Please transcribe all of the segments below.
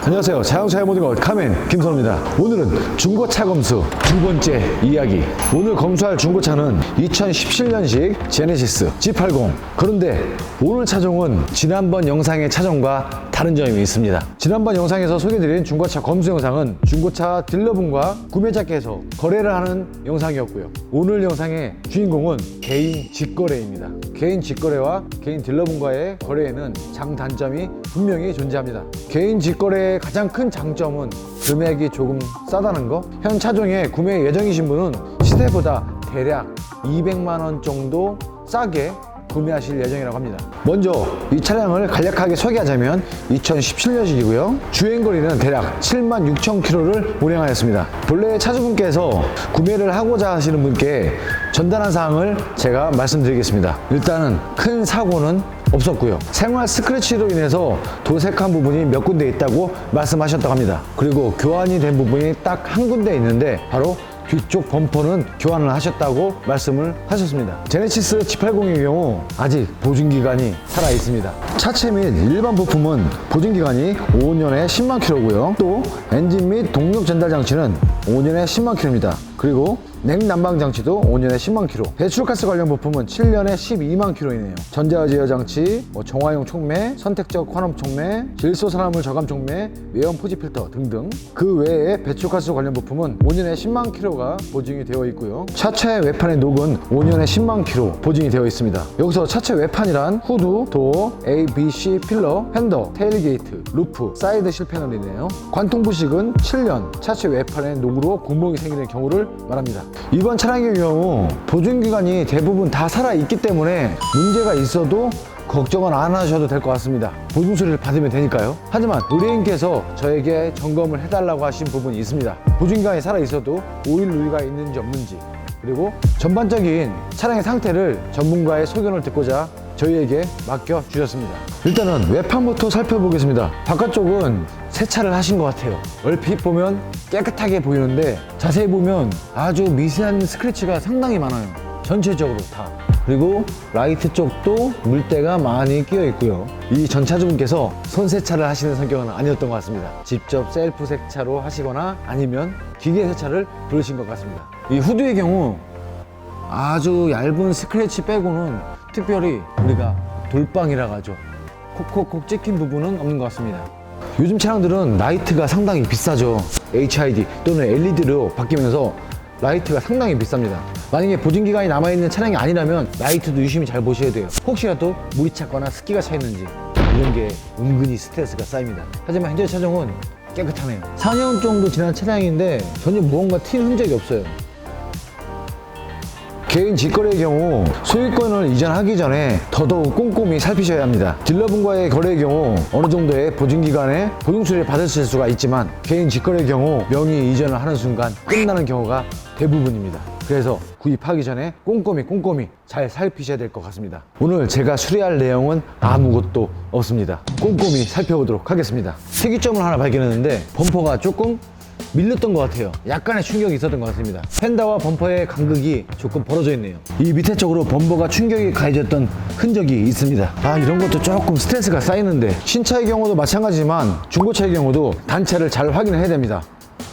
안녕하세요. 자동차의 모든 것 카멘 김선호입니다. 오늘은 중고차 검수 두 번째 이야기. 오늘 검수할 중고차는 2017년식 제네시스 G80. 그런데 오늘 차종은 지난번 영상의 차종과 다른 점이 있습니다. 지난번 영상에서 소개드린 중고차 검수 영상은 중고차 딜러분과 구매자께서 거래를 하는 영상이었고요. 오늘 영상의 주인공은 개인 직거래입니다. 개인 직거래와 개인 딜러분과의 거래에는 장단점이 분명히 존재합니다. 개인 직거래의 가장 큰 장점은 금액이 조금 싸다는 거. 현 차종의 구매 예정이신 분은 시세보다 대략 200만 원 정도 싸게 구매하실 예정이라고 합니다. 먼저 이 차량을 간략하게 소개하자면 2017년식이고요. 주행거리는 대략 76,000km를 운행하였습니다. 본래 차주분께서 구매를 하고자 하시는 분께 전달한 사항을 제가 말씀드리겠습니다. 일단은 큰 사고는 없었고요. 생활 스크래치로 인해서 도색한 부분이 몇 군데 있다고 말씀하셨다고 합니다. 그리고 교환이 된 부분이 딱 한 군데 있는데 바로 뒤쪽 범퍼는 교환을 하셨다고 말씀을 하셨습니다. 제네시스 G80의 경우 아직 보증기간이 살아있습니다. 차체 및 일반 부품은 보증기간이 5년에 10만 킬로고요. 또 엔진 및 동력 전달 장치는 5년에 10만 킬로입니다. 그리고 냉난방 장치도 5년에 10만 킬로. 배출가스 관련 부품은 7년에 12만 킬로이네요. 전자제어 장치, 정화용 촉매, 선택적 환원 촉매, 질소산화물 저감 촉매, 외연 포지 필터 등등. 그 외에 배출가스 관련 부품은 5년에 10만 킬로가 보증이 되어 있고요. 차체 외판의 녹은 5년에 10만 킬로 보증이 되어 있습니다. 여기서 차체 외판이란 후드, 도어, A, B, C 필러, 팬더, 테일게이트, 루프, 사이드 실패널이네요. 관통 부식은 7년 차체 외판의 녹으로 구멍이 생기는 경우를 말합니다. 이번 차량의 경우 보증기간이 대부분 다 살아있기 때문에 문제가 있어도 걱정은 안 하셔도 될 것 같습니다. 보증 처리를 받으면 되니까요. 하지만 의뢰인께서 저에게 점검을 해달라고 하신 부분이 있습니다. 보증기간이 살아있어도 오일 누리가 있는지 없는지, 그리고 전반적인 차량의 상태를 전문가의 소견을 듣고자 저희에게 맡겨주셨습니다. 일단은 외판부터 살펴보겠습니다. 바깥쪽은 세차를 하신 것 같아요. 얼핏 보면 깨끗하게 보이는데 자세히 보면 아주 미세한 스크래치가 상당히 많아요. 전체적으로 다. 그리고 라이트 쪽도 물때가 많이 끼어 있고요. 이 전 차주분께서 손 세차를 하시는 성격은 아니었던 것 같습니다. 직접 셀프 세차로 하시거나 아니면 기계 세차를 부르신 것 같습니다. 이 후드의 경우 아주 얇은 스크래치 빼고는 특별히 우리가 돌빵이라고 하죠. 콕콕콕 찍힌 부분은 없는 것 같습니다. 요즘 차량들은 라이트가 상당히 비싸죠. HID 또는 LED로 바뀌면서 라이트가 상당히 비쌉니다. 만약에 보증기간이 남아있는 차량이 아니라면 라이트도 유심히 잘 보셔야 돼요. 혹시라도 물이 찼거나 습기가 차 있는지 이런 게 은근히 스트레스가 쌓입니다. 하지만 현재 차종은 깨끗하네요. 4년 정도 지난 차량인데 전혀 무언가 튄 흔적이 없어요. 개인 직거래의 경우 소유권을 이전하기 전에 더더욱 꼼꼼히 살피셔야 합니다. 딜러분과의 거래의 경우 어느 정도의 보증기간에 보증처리를 받으실 수가 있지만 개인 직거래의 경우 명의 이전을 하는 순간 끝나는 경우가 대부분입니다. 그래서 구입하기 전에 꼼꼼히 잘 살피셔야 될 것 같습니다. 오늘 제가 수리할 내용은 아무것도 없습니다. 꼼꼼히 살펴보도록 하겠습니다. 특이점을 하나 발견했는데 범퍼가 조금 밀렸던 것 같아요. 약간의 충격이 있었던 것 같습니다. 펜더와 범퍼의 간극이 조금 벌어져 있네요. 이 밑에 쪽으로 범퍼가 충격이 가해졌던 흔적이 있습니다. 이런 것도 조금 스트레스가 쌓이는데 신차의 경우도 마찬가지지만 중고차의 경우도 단차를 잘 확인을 해야 됩니다.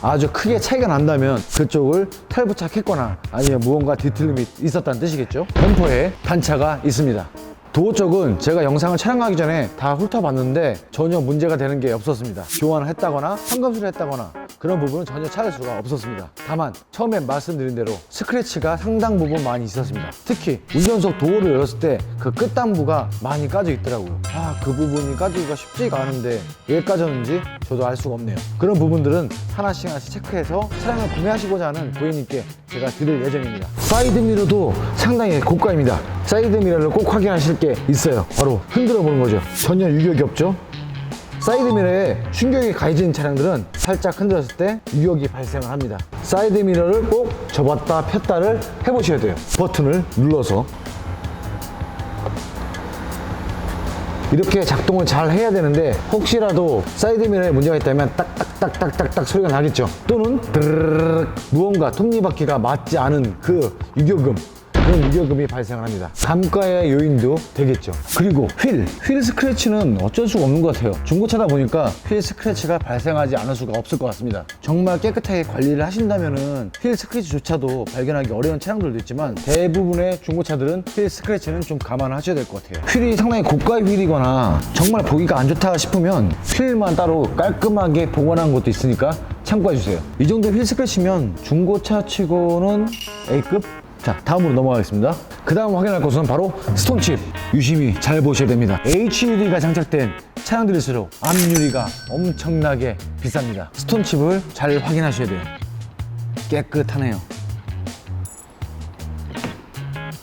아주 크게 차이가 난다면 그쪽을 탈부착했거나 아니면 무언가 뒤틀림이 있었다는 뜻이겠죠. 범퍼에 단차가 있습니다. 도어 쪽은 제가 영상을 촬영하기 전에 다 훑어봤는데 전혀 문제가 되는 게 없었습니다. 교환을 했다거나 상검수를 했다거나 그런 부분은 전혀 찾을 수가 없었습니다. 다만 처음에 말씀드린 대로 스크래치가 상당 부분 많이 있었습니다. 특히 운전석 도어를 열었을 때 그 끝단부가 많이 까져 있더라고요. 그 부분이 까지기가 쉽지가 않은데 왜 까졌는지 저도 알 수가 없네요. 그런 부분들은 하나씩 체크해서 차량을 구매하시고자 하는 고객님께 제가 드릴 예정입니다. 사이드 미러도 상당히 고가입니다. 사이드 미러를 꼭 확인하실 게 있어요. 바로 흔들어 보는 거죠. 전혀 유격이 없죠. 사이드 미러에 충격이 가해진 차량들은 살짝 흔들었을 때 유격이 발생을 합니다. 사이드 미러를 꼭 접었다 폈다를 해보셔야 돼요. 버튼을 눌러서 이렇게 작동을 잘 해야 되는데 혹시라도 사이드 미러에 문제가 있다면 딱딱딱딱딱 소리가 나겠죠. 또는 드르륵 무언가 톱니바퀴가 맞지 않은 그 유격음, 그런 위험금이 발생을 합니다. 감가의 요인도 되겠죠. 그리고 휠 스크래치는 어쩔 수가 없는 것 같아요. 중고차다 보니까 휠 스크래치가 발생하지 않을 수가 없을 것 같습니다. 정말 깨끗하게 관리를 하신다면은 휠 스크래치조차도 발견하기 어려운 차량들도 있지만 대부분의 중고차들은 휠 스크래치는 좀 감안하셔야 될 것 같아요. 휠이 상당히 고가 휠이거나 정말 보기가 안 좋다 싶으면 휠만 따로 깔끔하게 복원한 것도 있으니까 참고해주세요. 이 정도 휠 스크래치면 중고차 치고는 A급? 자, 다음으로 넘어가겠습니다. 그 다음 확인할 것은 바로 스톤칩. 유심히 잘 보셔야 됩니다. HUD가 장착된 차량들일수록 앞유리가 엄청나게 비쌉니다. 스톤칩을 잘 확인하셔야 돼요. 깨끗하네요.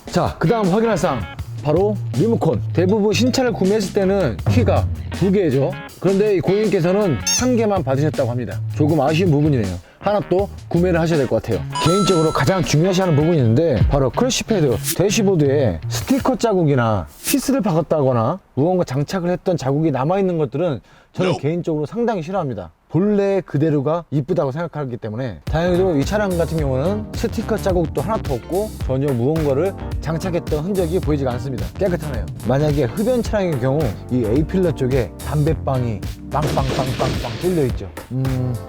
자, 그 다음 확인할 사항 바로 리모컨. 대부분 신차를 구매했을 때는 키가 2개죠. 그런데 이 고객님께서는 1개만 받으셨다고 합니다. 조금 아쉬운 부분이네요. 하나 또 구매를 하셔야 될 것 같아요. 개인적으로 가장 중요시하는 부분이 있는데 바로 크래시패드, 대시보드에 스티커 자국이나 피스를 박았다거나 무언가 장착을 했던 자국이 남아있는 것들은 저는 개인적으로 상당히 싫어합니다. 본래 그대로가 이쁘다고 생각하기 때문에 다행히도 이 차량 같은 경우는 스티커 자국도 하나도 없고 전혀 무언가를 장착했던 흔적이 보이지가 않습니다. 깨끗하네요. 만약에 흡연 차량의 경우 이 A필러 쪽에 담배빵이 빵빵빵빵빵 뚫려있죠.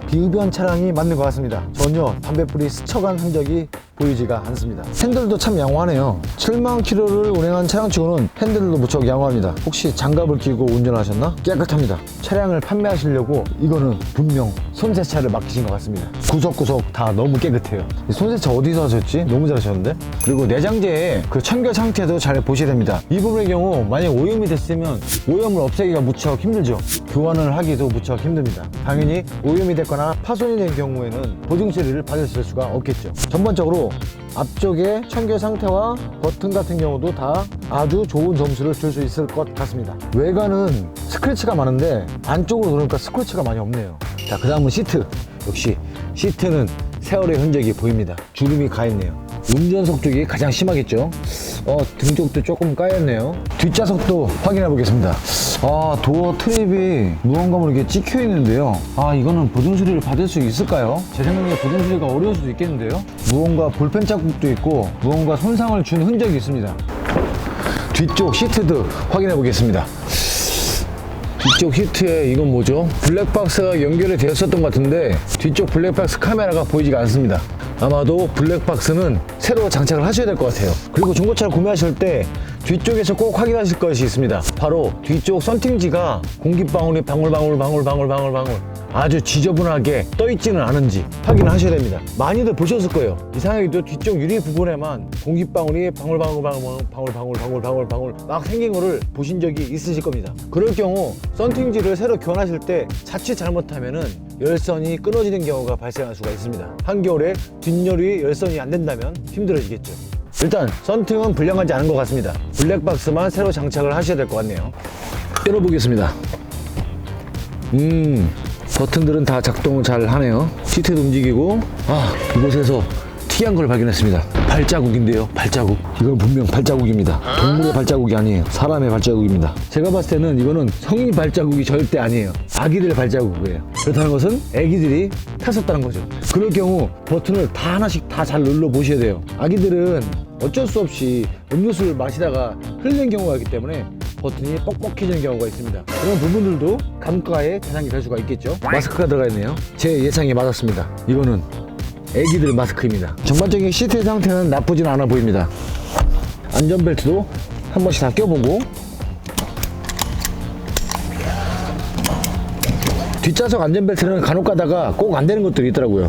비흡연 차량이 맞는 것 같습니다. 전혀 담배불이 스쳐간 흔적이 보이지가 않습니다. 핸들도 참 양호하네요. 7만 킬로를 운행한 차량치고는 핸들도 무척 양호합니다. 혹시 장갑을 끼고 운전하셨나? 깨끗합니다. 차량을 판매하시려고 이거는 분명 손세차를 맡기신 것 같습니다. 구석구석 다 너무 깨끗해요. 이 손세차 어디서 하셨지? 너무 잘하셨는데? 그리고 내장재의 그 청결 상태도 잘 보셔야 됩니다. 이 부분의 경우 만약 오염이 됐으면 오염을 없애기가 무척 힘들죠. 교환을 하기도 무척 힘듭니다. 당연히 오염이 됐거나 파손이 된 경우에는 보증 처리를 받으실 수가 없겠죠. 전반적으로 앞쪽의 청결 상태와 버튼 같은 경우도 다 아주 좋은 점수를 줄 수 있을 것 같습니다. 외관은 스크래치가 많은데 안쪽으로 들어오니까 스크래치가 많이 없네요. 자, 그 다음은 시트. 역시 시트는 세월의 흔적이 보입니다. 주름이 가있네요. 운전석 쪽이 가장 심하겠죠. 등 쪽도 조금 까였네요. 뒷좌석도 확인해 보겠습니다. 도어 트립이 무언가 모르게 찍혀 있는데요. 이거는 보증 수리를 받을 수 있을까요? 제 생각에 보증 수리가 어려울 수도 있겠는데요. 무언가 볼펜 자국도 있고 무언가 손상을 준 흔적이 있습니다. 뒤쪽 시트도 확인해 보겠습니다. 뒤쪽 시트에 이건 뭐죠? 블랙박스가 연결이 되었었던 것 같은데 뒤쪽 블랙박스 카메라가 보이지가 않습니다. 아마도 블랙박스는 새로 장착을 하셔야 될 것 같아요. 그리고 중고차를 구매하실 때 뒤쪽에서 꼭 확인하실 것이 있습니다. 바로 뒤쪽 썬팅지가 공기방울이 방울방울 아주 지저분하게 떠있지는 않은지 확인하셔야 됩니다. 많이들 보셨을 거예요. 이상하게도 뒤쪽 유리 부분에만 공기방울이 방울방울 막 생긴 거를 보신 적이 있으실 겁니다. 그럴 경우 썬팅지를 새로 교환하실 때 자칫 잘못하면은 열선이 끊어지는 경우가 발생할 수가 있습니다. 한겨울에 뒷열이 열선이 안 된다면 힘들어지겠죠. 일단 썬팅은 불량하지 않은 것 같습니다. 블랙박스만 새로 장착을 하셔야 될 것 같네요. 열어보겠습니다. 버튼들은 다 작동을 잘 하네요. 시트도 움직이고 이곳에서 특이한 걸 발견했습니다. 발자국인데요. 발자국. 이건 분명 발자국입니다. 동물의 발자국이 아니에요. 사람의 발자국입니다. 제가 봤을 때는 이거는 성인 발자국이 절대 아니에요. 아기들 발자국이에요. 그렇다는 것은 아기들이 탔었다는 거죠. 그럴 경우 버튼을 다 하나씩 다 잘 눌러 보셔야 돼요. 아기들은 어쩔 수 없이 음료수를 마시다가 흘리는 경우가 있기 때문에 버튼이 뻑뻑해지는 경우가 있습니다. 그런 부분들도 감가의 대상이 될 수가 있겠죠. 마스크가 들어가 있네요. 제 예상이 맞았습니다. 이거는 애기들 마스크입니다. 전반적인 시트의 상태는 나쁘진 않아 보입니다. 안전벨트도 한 번씩 다 껴보고, 뒷좌석 안전벨트는 간혹 가다가 꼭 안 되는 것들이 있더라고요.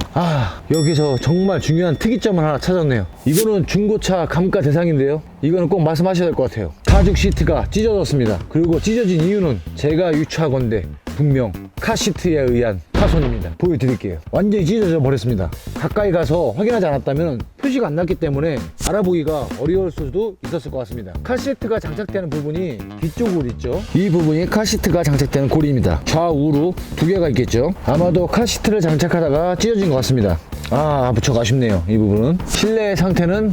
여기서 정말 중요한 특이점을 하나 찾았네요. 이거는 중고차 감가 대상인데요. 이거는 꼭 말씀하셔야 될 것 같아요. 가죽 시트가 찢어졌습니다. 그리고 찢어진 이유는 제가 유추하건대 분명 카시트에 의한 파손입니다. 보여드릴게요. 완전히 찢어져 버렸습니다. 가까이 가서 확인하지 않았다면 표시가 안 났기 때문에 알아보기가 어려울 수도 있었을 것 같습니다. 카시트가 장착되는 부분이 뒤쪽으로 있죠. 이 부분이 카시트가 장착되는 고리입니다. 좌우로 두 개가 있겠죠. 아마도 카시트를 장착하다가 찢어진 것 같습니다. 무척 아쉽네요. 이 부분은. 실내 상태는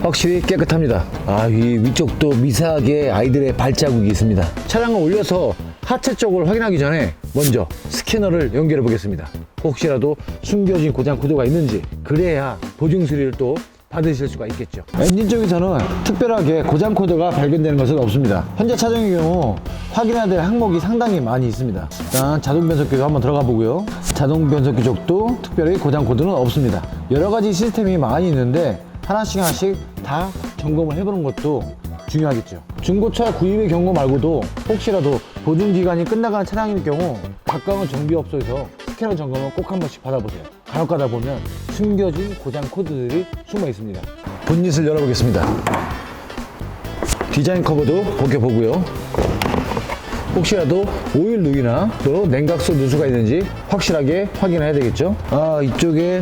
확실히 깨끗합니다. 이 위쪽도 미세하게 아이들의 발자국이 있습니다. 차량을 올려서 하체 쪽을 확인하기 전에 먼저 스캐너를 연결해 보겠습니다. 혹시라도 숨겨진 고장 코드가 있는지, 그래야 보증 수리를 또 받으실 수가 있겠죠. 엔진 쪽에서는 특별하게 고장 코드가 발견되는 것은 없습니다. 현재 차종의 경우 확인해야 될 항목이 상당히 많이 있습니다. 일단 자동 변속기도 한번 들어가 보고요. 자동 변속기 쪽도 특별히 고장 코드는 없습니다. 여러 가지 시스템이 많이 있는데 하나씩 다 점검을 해보는 것도 중요하겠죠. 중고차 구입의 경우 말고도 혹시라도 보증기간이 끝나가는 차량일 경우 가까운 정비업소에서 스캐너 점검을 꼭 한 번씩 받아보세요. 간혹 가다 보면 숨겨진 고장 코드들이 숨어 있습니다. 본닛을 열어보겠습니다. 디자인 커버도 벗겨보고요. 혹시라도 오일 누이나 또 냉각수 누수가 있는지 확실하게 확인해야 되겠죠. 이쪽에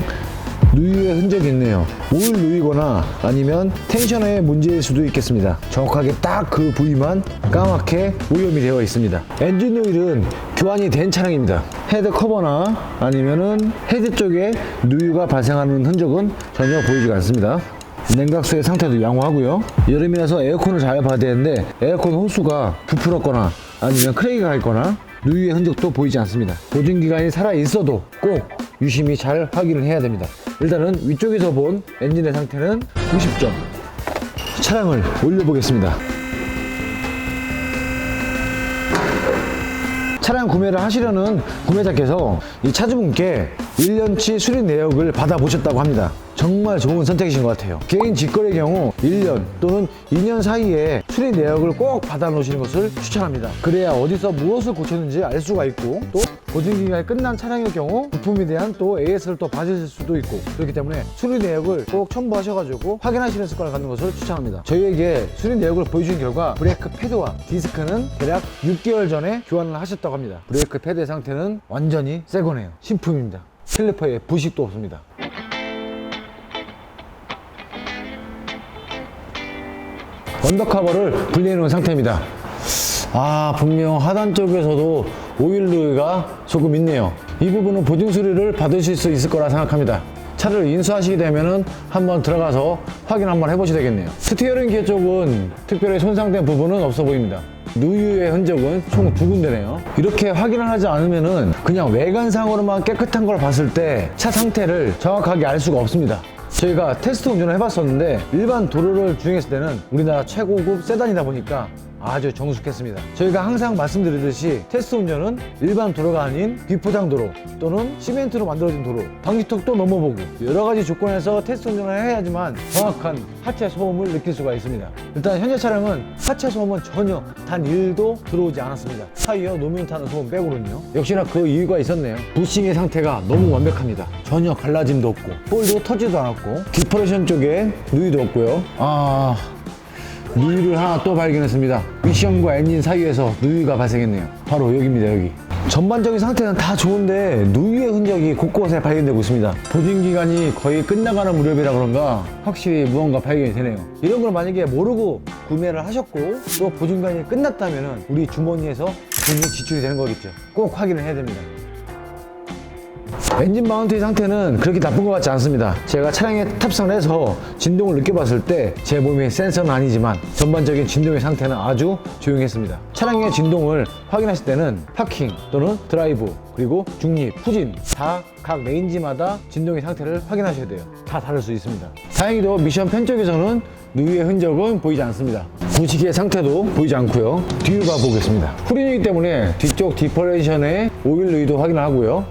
누유의 흔적이 있네요. 오일 누이거나 아니면 텐셔너의 문제일 수도 있겠습니다. 정확하게 딱 그 부위만 까맣게 오염이 되어 있습니다. 엔진 오일은 교환이 된 차량입니다. 헤드 커버나 아니면은 헤드 쪽에 누유가 발생하는 흔적은 전혀 보이지가 않습니다. 냉각수의 상태도 양호하고요. 여름이라서 에어컨을 잘 봐야 되는데 에어컨 호수가 부풀었거나 아니면 크랙이 있거나 누유의 흔적도 보이지 않습니다. 보증기간이 살아있어도 꼭 유심히 잘 확인을 해야 됩니다. 일단은 위쪽에서 본 엔진의 상태는 90점. 차량을 올려보겠습니다. 차량 구매를 하시려는 구매자께서 이 차주분께 1년치 수리 내역을 받아보셨다고 합니다. 정말 좋은 선택이신 것 같아요. 개인 직거래의 경우 1년 또는 2년 사이에 수리 내역을 꼭 받아 놓으시는 것을 추천합니다. 그래야 어디서 무엇을 고쳤는지 알 수가 있고 또 보증기간이 끝난 차량일 경우 부품에 대한 또 AS를 또 받으실 수도 있고 그렇기 때문에 수리 내역을 꼭 첨부하셔가지고 확인하시는 습관을 갖는 것을 추천합니다. 저희에게 수리 내역을 보여주신 결과 브레이크 패드와 디스크는 대략 6개월 전에 교환을 하셨다고 합니다. 브레이크 패드의 상태는 완전히 새 거네요. 신품입니다. 캘리퍼에 부식도 없습니다. 언더커버를 분리해 놓은 상태입니다. 분명 하단 쪽에서도 오일 누이가 조금 있네요. 이 부분은 보증 수리를 받으실 수 있을 거라 생각합니다. 차를 인수하시게 되면은 한번 들어가서 확인 한번 해보셔야 되겠네요. 스티어링 기어 쪽은 특별히 손상된 부분은 없어 보입니다. 누유의 흔적은 총 2군데네요. 이렇게 확인을 하지 않으면은 그냥 외관상으로만 깨끗한 걸 봤을 때 차 상태를 정확하게 알 수가 없습니다. 저희가 테스트 운전을 해봤었는데 일반 도로를 주행했을 때는 우리나라 최고급 세단이다 보니까 아주 정숙했습니다. 저희가 항상 말씀드리듯이 테스트 운전은 일반 도로가 아닌 비포장 도로 또는 시멘트로 만들어진 도로, 방지턱도 넘어보고 여러 가지 조건에서 테스트 운전을 해야지만 정확한 하체 소음을 느낄 수가 있습니다. 일단 현재 차량은 하체 소음은 전혀 단 1도 들어오지 않았습니다. 타이어 노면 타는 소음 빼고는요. 역시나 그 이유가 있었네요. 부싱의 상태가 너무 완벽합니다. 전혀 갈라짐도 없고 볼도 터지도 않았고 디퍼레이션 쪽에 누이도 없고요. 누유를 하나 또 발견했습니다. 미션과 엔진 사이에서 누유가 발생했네요. 바로 여기입니다. 여기. 전반적인 상태는 다 좋은데 누유의 흔적이 곳곳에 발견되고 있습니다. 보증기간이 거의 끝나가는 무렵이라 그런가 확실히 무언가 발견이 되네요. 이런 걸 만약에 모르고 구매를 하셨고 또 보증기간이 끝났다면 우리 주머니에서 돈이 지출이 되는 거겠죠. 꼭 확인을 해야 됩니다. 엔진 마운트의 상태는 그렇게 나쁜 것 같지 않습니다. 제가 차량에 탑승을 해서 진동을 느껴봤을 때 제 몸에 센서는 아니지만 전반적인 진동의 상태는 아주 조용했습니다. 차량의 진동을 확인하실 때는 파킹 또는 드라이브 그리고 중립, 후진 다 각 레인지마다 진동의 상태를 확인하셔야 돼요. 다 다를 수 있습니다. 다행히도 미션 펜 쪽에서는 누유의 흔적은 보이지 않습니다. 부식의 상태도 보이지 않고요. 뒤로 가보겠습니다. 후륜이기 때문에 뒤쪽 디퍼레이션의 오일 누유도 확인을 하고요.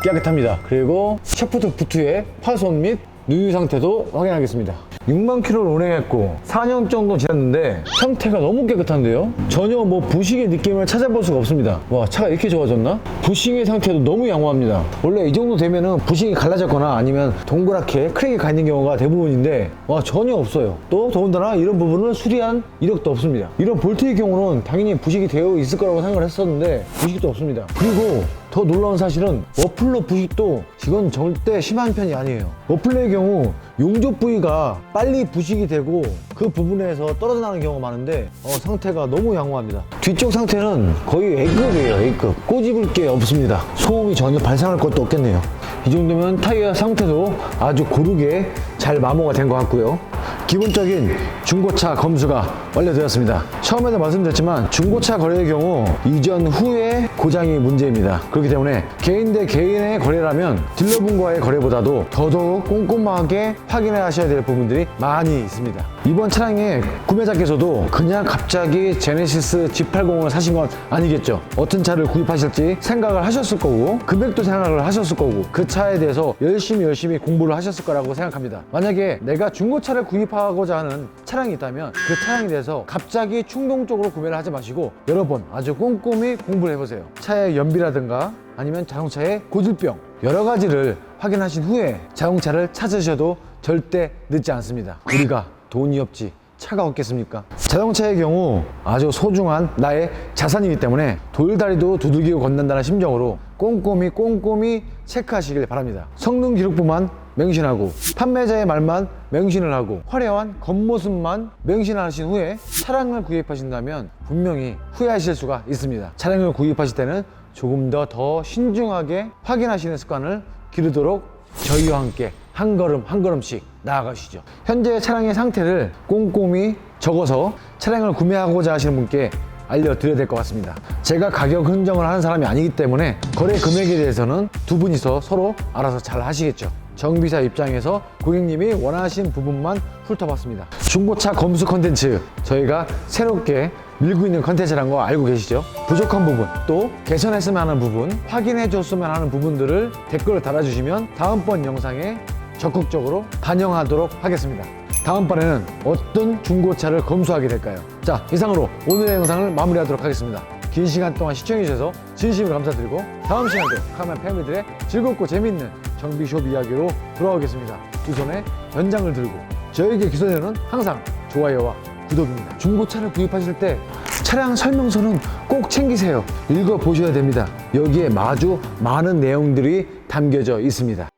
깨끗합니다. 그리고 샤프트 부트의 파손 및 누유 상태도 확인하겠습니다. 6만 킬로를 운행했고 4년 정도 지났는데 상태가 너무 깨끗한데요? 전혀 뭐 부식의 느낌을 찾아볼 수가 없습니다. 와, 차가 이렇게 좋아졌나? 부싱의 상태도 너무 양호합니다. 원래 이 정도 되면은 부싱이 갈라졌거나 아니면 동그랗게 크랙이 가 있는 경우가 대부분인데 전혀 없어요. 또 더군다나 이런 부분은 수리한 이력도 없습니다. 이런 볼트의 경우는 당연히 부식이 되어 있을 거라고 생각을 했었는데 부식도 없습니다. 그리고 더 놀라운 사실은 머플러 부식도 이건 절대 심한 편이 아니에요. 머플러의 경우 용접 부위가 빨리 부식이 되고 그 부분에서 떨어져 나는 경우가 많은데 상태가 너무 양호합니다. 뒤쪽 상태는 거의 A급이에요. A급. 꼬집을 게 없습니다. 소음이 전혀 발생할 것도 없겠네요. 이 정도면 타이어 상태도 아주 고르게 잘 마모가 된 것 같고요. 기본적인 중고차 검수가 완료되었습니다. 처음에도 말씀드렸지만 중고차 거래의 경우 이전 후에 고장이 문제입니다. 그렇기 때문에 개인 대 개인의 거래라면 딜러분과의 거래보다도 더더욱 꼼꼼하게 확인하셔야 될 부분들이 많이 있습니다. 이번 차량의 구매자께서도 그냥 갑자기 제네시스 G80을 사신 건 아니겠죠. 어떤 차를 구입하실지 생각을 하셨을 거고, 금액도 생각을 하셨을 거고, 그 차에 대해서 열심히 공부를 하셨을 거라고 생각합니다. 만약에 내가 중고차를 구입하고자 하는 차량이 있다면 그 차량에 대해서 갑자기 충동적으로 구매를 하지 마시고 여러 번 아주 꼼꼼히 공부를 해보세요. 차의 연비라든가 아니면 자동차의 고질병 여러 가지를 확인하신 후에 자동차를 찾으셔도 절대 늦지 않습니다. 우리가 돈이 없지 차가 없겠습니까? 자동차의 경우 아주 소중한 나의 자산이기 때문에 돌다리도 두들기고 건넌다는 심정으로 꼼꼼히 체크하시길 바랍니다. 성능 기록부만 맹신하고 판매자의 말만 맹신을 하고 화려한 겉모습만 맹신하신 후에 차량을 구입하신다면 분명히 후회하실 수가 있습니다. 차량을 구입하실 때는 조금 더 신중하게 확인하시는 습관을 기르도록 저희와 함께 한 걸음씩 나아가시죠. 현재 차량의 상태를 꼼꼼히 적어서 차량을 구매하고자 하시는 분께 알려드려야 될 것 같습니다. 제가 가격 흥정을 하는 사람이 아니기 때문에 거래 금액에 대해서는 두 분이서 서로 알아서 잘 하시겠죠. 정비사 입장에서 고객님이 원하신 부분만 훑어봤습니다. 중고차 검수 컨텐츠 저희가 새롭게 밀고 있는 컨텐츠라는 거 알고 계시죠? 부족한 부분, 또 개선했으면 하는 부분, 확인해 줬으면 하는 부분들을 댓글을 달아주시면 다음번 영상에 적극적으로 반영하도록 하겠습니다. 다음번에는 어떤 중고차를 검수하게 될까요? 자, 이상으로 오늘의 영상을 마무리하도록 하겠습니다. 긴 시간 동안 시청해주셔서 진심으로 감사드리고 다음 시간에도 카멘 패밀리들의 즐겁고 재밌는 정비숍 이야기로 돌아오겠습니다. 두 손에 연장을 들고 저에게 기선에는 항상 좋아요와 구독입니다. 중고차를 구입하실 때 차량 설명서는 꼭 챙기세요. 읽어보셔야 됩니다. 여기에 아주 많은 내용들이 담겨져 있습니다.